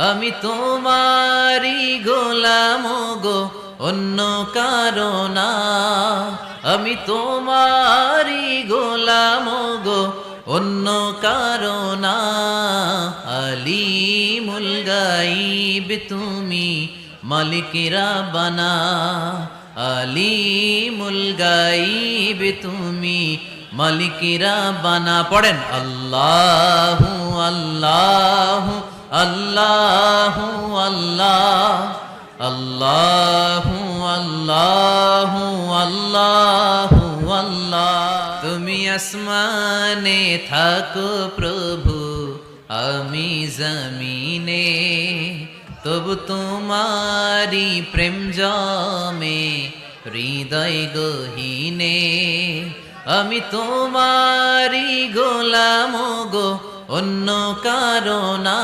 আমি তোমারি গোলাম গো, অন্য কারো না। আমি তোমারি গোলাম গো, অন্য কারো না। আলিমুল গাইব তুমি, মালিক রাব্বানা। আলিমুল গাইব তুমি, মালিক রাব্বানা। পড়েন আল্লাহু আল্লাহু আল্লাহু আল্লাহ, আল্লাহু আল্লাহু আল্লাহু আল্লাহ। তুমি আসমানে থাকো প্রভু, আমি জমিনে, তবু তোমারি প্রেম জমে হৃদয় গহীনে। আমি তোমারি গোলাম গো, অন্য কারো না।